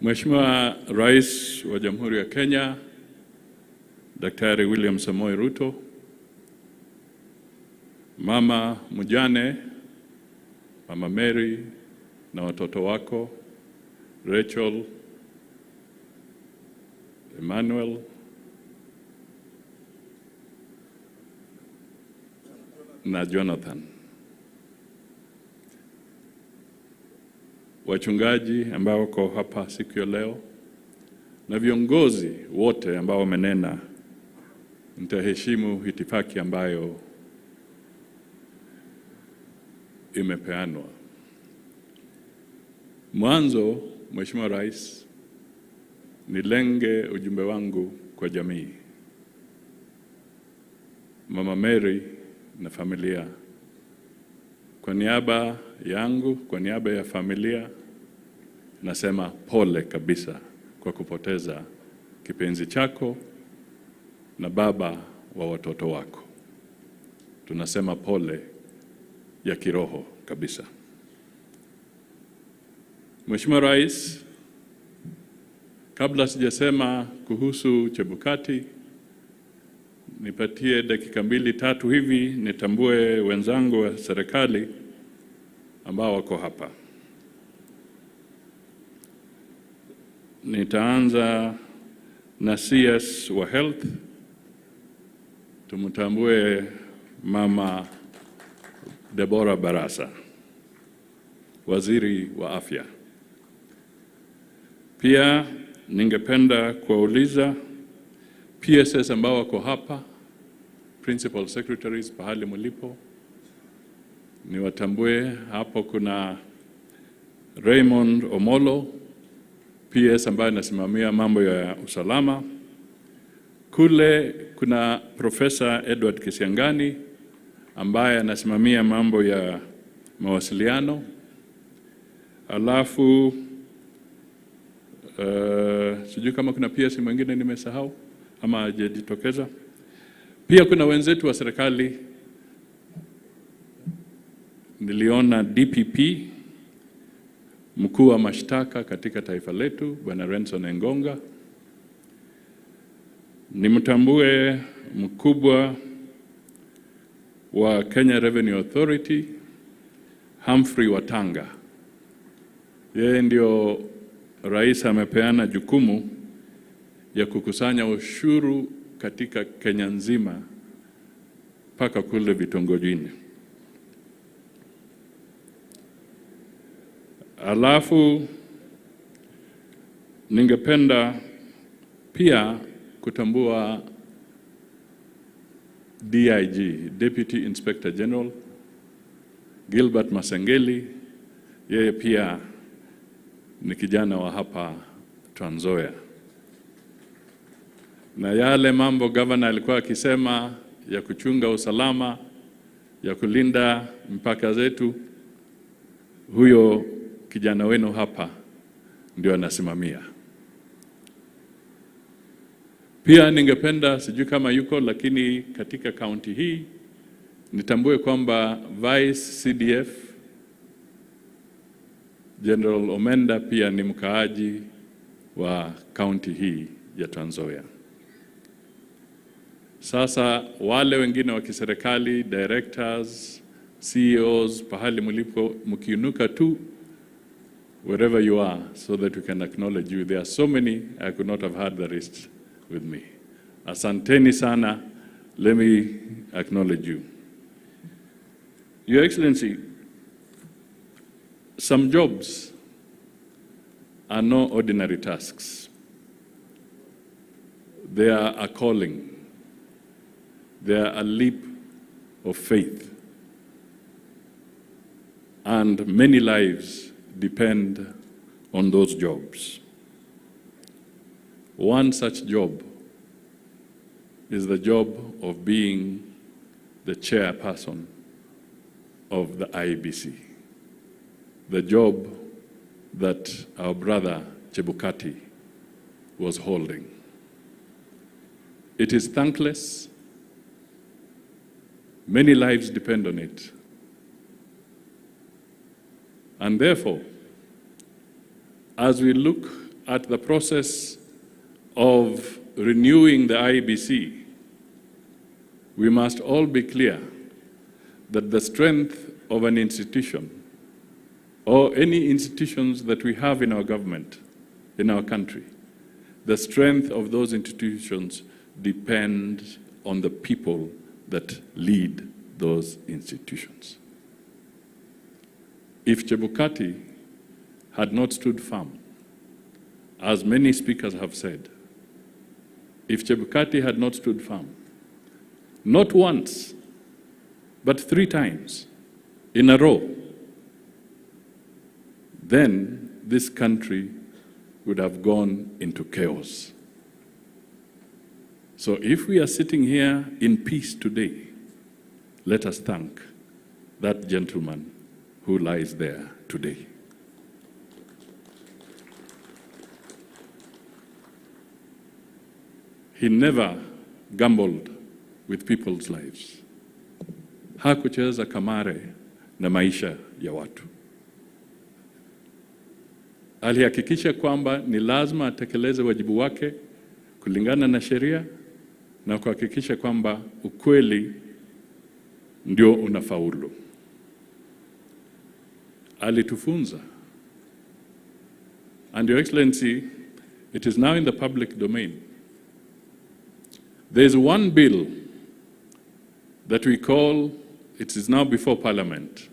Mheshimiwa Rais wa Jamhuri ya Kenya, Daktari William Samoei Ruto, Mama mjane, Mama Mary na watoto wako, Rachel, Emmanuel, na Jonathan. Wachungaji ambao wako hapa siku ya leo na viongozi wote ambao wamenena, nitaheshimu itifaki ambayo imepeanwa. Mwanzo, Mheshimiwa Rais, nilenge ujumbe wangu kwa jamii, Mama Mary na familia. Kwa niaba yangu, kwa niaba ya familia, nasema pole kabisa kwa kupoteza kipenzi chako na baba wa watoto wako. Tunasema pole ya kiroho kabisa. Mheshimiwa Rais, kabla sijasema kuhusu Chebukati, nipatie dakika 2-3 hivi nitambue wenzangu wa serikali ambao wako hapa. Nitaanza na CS wa Health. Tumtambue Mama Deborah Barasa, Waziri wa Afya. Pia ningependa kuwauliza PSS ambao wako hapa, Principal Secretaries pahali mlipo, niwatambue. Hapo kuna Raymond Omolo, PS ambaye anasimamia mambo ya usalama. Kule kuna Professor Edward Kisiangani ambaye anasimamia mambo ya mawasiliano. Alafu sijui kama kuna PS mwingine nimesahau ama hajajitokeza. Pia kuna wenzetu wa serikali, niliona DPP, mkuu wa mashtaka katika taifa letu, Bwana Renson Engonga. Nimtambue mkubwa wa Kenya Revenue Authority, Humphrey Watanga. Yeye ndio rais amepeana jukumu ya kukusanya ushuru katika Kenya nzima mpaka kule vitongojini. Alafu ningependa pia kutambua DIG, Deputy Inspector General Gilbert Masengeli. Yeye pia ni kijana wa hapa Trans Nzoia. Na yale mambo governor alikuwa akisema ya kuchunga usalama, ya kulinda mpaka zetu, huyo kijana wenu hapa ndio anasimamia. Pia ningependa, sijui kama yuko, lakini katika county hii nitambue kwamba Vice CDF General Omenda pia ni mkaaji wa county hii ya Trans Nzoia. Sasa wale wengine wa kiserikali, directors, CEOs, pahali mlipo, mkiinuka tu wherever you are, so that we can acknowledge you. There are so many, I could not have had the rest with me. Asanteni sana, let me acknowledge you. Your Excellency, some jobs are no ordinary tasks. They are a calling. They are a leap of faith. And many lives depend on those jobs. One such job is the job of being the chairperson of the IEBC, the job that our brother Chebukati was holding. It is thankless. Many lives depend on it. And therefore, as we look at the process of renewing the IEBC, we must all be clear that the strength of an institution or any institutions that we have in our government, in our country, the strength of those institutions depends on the people that lead those institutions. If Chebukati had not stood firm, as many speakers have said, if Chebukati had not stood firm, not once, but 3 times in a row, then this country would have gone into chaos. So if we are sitting here in peace today, let us thank that gentleman who lies there today. He never gambled with people's lives. Hakucheza kamare na maisha ya watu. Alihakikisha kwamba ni lazima atekeleze wajibu wake kulingana na sheria na kuhakikisha kwamba ukweli ndio unafaulu. Alitufunza. And Your Excellency, it is now in the public domain. There is one bill that we call, it is now before Parliament,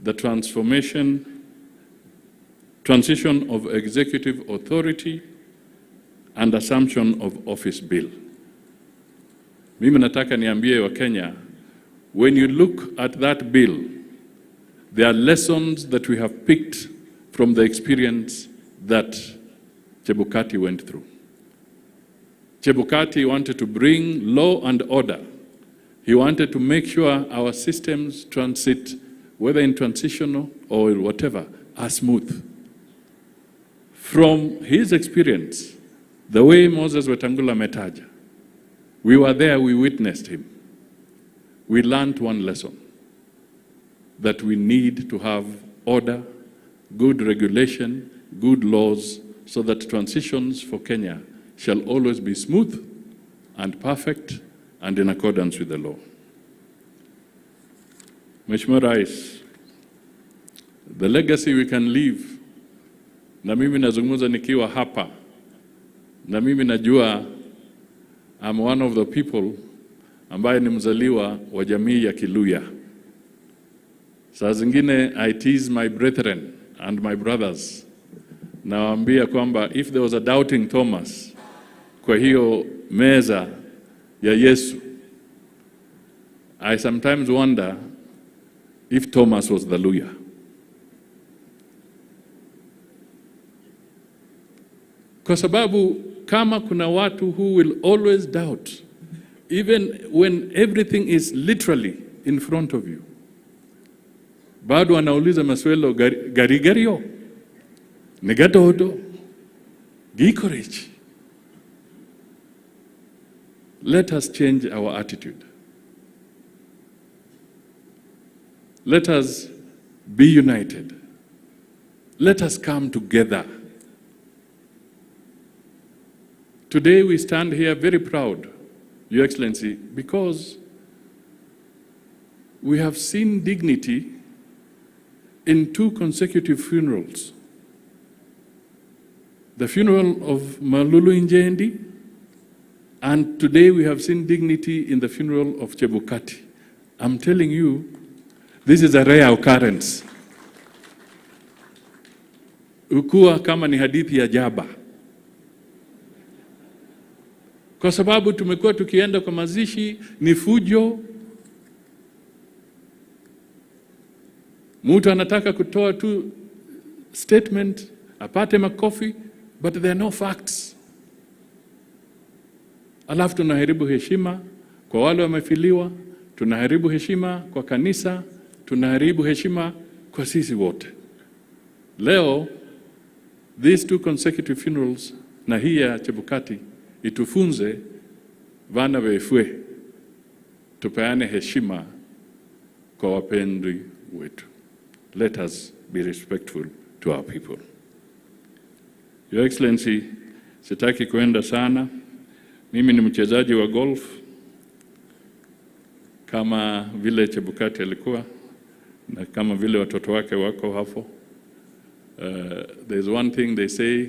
the Transition of Executive Authority and Assumption of Office Bill. Mimi nataka niambie wa Kenya, when you look at that bill, there are lessons that we have picked from the experience that Chebukati went through. Chebukati wanted to bring law and order. He wanted to make sure our systems transit, whether in transitional or whatever, are smooth. From his experience, the way Moses Wetangula metaja, we were there, we witnessed him. We learned one lesson, that we need to have order, good regulation, good laws, so that transitions for Kenya shall always be smooth and perfect and in accordance with the law. Mheshimiwa Rais, the legacy we can leave, na mimi nazungumza nikiwa hapa, na mimi najua I'm one of the people ambaye ni mzaliwa wa jamii ya Kiluya. Saa zingine I tease my brethren and my brothers, nawaambia kwamba if there was a doubting Thomas kwa hiyo meza ya Yesu, I sometimes wonder if Thomas was the Luya. Kwa sababu kama kuna watu who will always doubt, even when everything is literally in front of you, bado anauliza maswelo garigario, negatodo, gikorich. Let us change our attitude. Let us be united. Let us come together. Today we stand here very proud, Your Excellency, because we have seen dignity in 2 consecutive funerals. The funeral of Malulu Injendi, and today we have seen dignity in the funeral of Chebukati. I'm telling you, this is a rare occurrence. Ukua kama ni hadithi ya jaba. Kwa sababu tumekuwa tukienda kwa mazishi ni fujo. Mtu anataka kutoa tu statement, apate makofi, but there are no facts. Alafu tunaharibu heshima kwa wale wamefiliwa, tunaharibu heshima kwa kanisa, tunaharibu heshima kwa sisi wote. Leo, these 2 consecutive funerals na hii ya Chebukati itufunze vana wefwe, tupeane heshima kwa wapendwa wetu. Let us be respectful to our people. Your Excellency, sitaki kuenda sana. Mimi ni mchezaji wa golf kama vile Chebukati alikuwa na kama vile watoto wake wako hapo. There's one thing they say,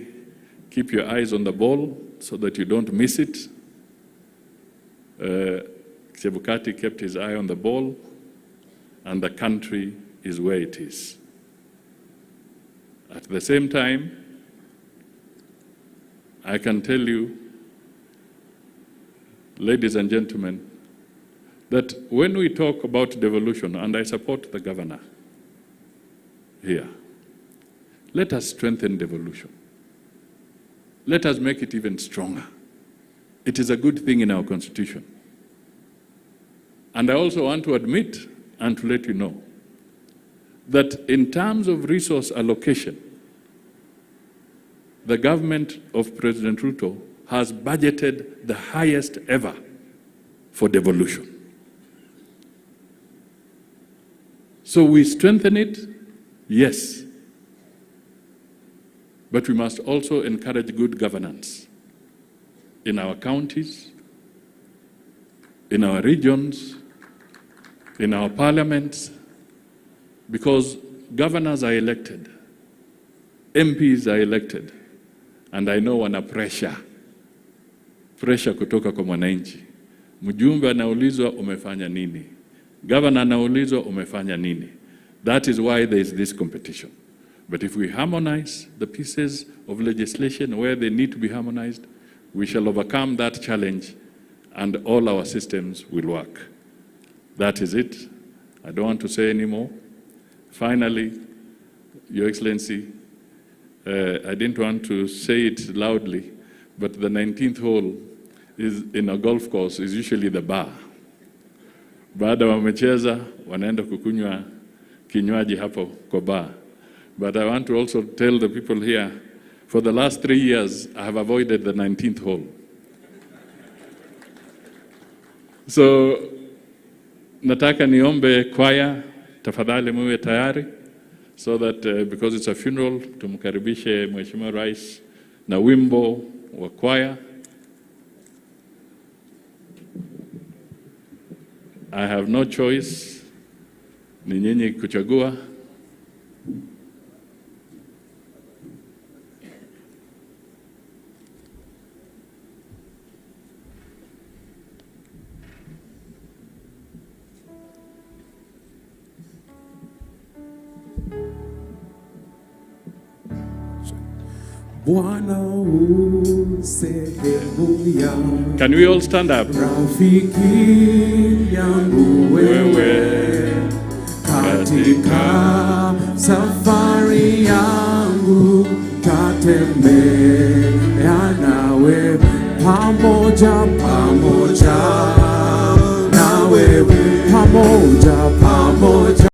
keep your eyes on the ball so that you don't miss it. Chebukati kept his eye on the ball, and the country is where it is. At the same time, I can tell you, ladies and gentlemen, that when we talk about devolution, and I support the governor here, let us strengthen devolution. Let us make it even stronger. It is a good thing in our constitution. And I also want to admit and to let you know that in terms of resource allocation, the government of President Ruto has budgeted the highest ever for devolution. So we strengthen it, yes, but we must also encourage good governance in our counties, in our regions, in our parliaments, because governors are elected, MPs are elected, and I know wana pressure kutoka kwa mwananchi. Mjumbe anaulizwa umefanya nini? Governor anaulizwa umefanya nini? That is why there is this competition. But if we harmonize the pieces of legislation where they need to be harmonized, we shall overcome that challenge and all our systems will work. That is it. I don't want to say any more. Finally, Your Excellency, I didn't want to say it loudly, but the 19th hole is in a golf course is usually the bar. Baada wamecheza, wanaenda kukunywa kinywaji hapo kwa bar. But I want to also tell the people here, for the last 3 years, I have avoided the 19th hole. So, nataka niombe kwaya, tafadhali muwe tayari, so that because it's a funeral, tumkaribishe Mheshimiwa Rais na wimbo wa kwaya. I have no choice, ni nyinyi kuchagua. Can we all stand up? Wewe katika safari yangu tatembea nawe pamoja.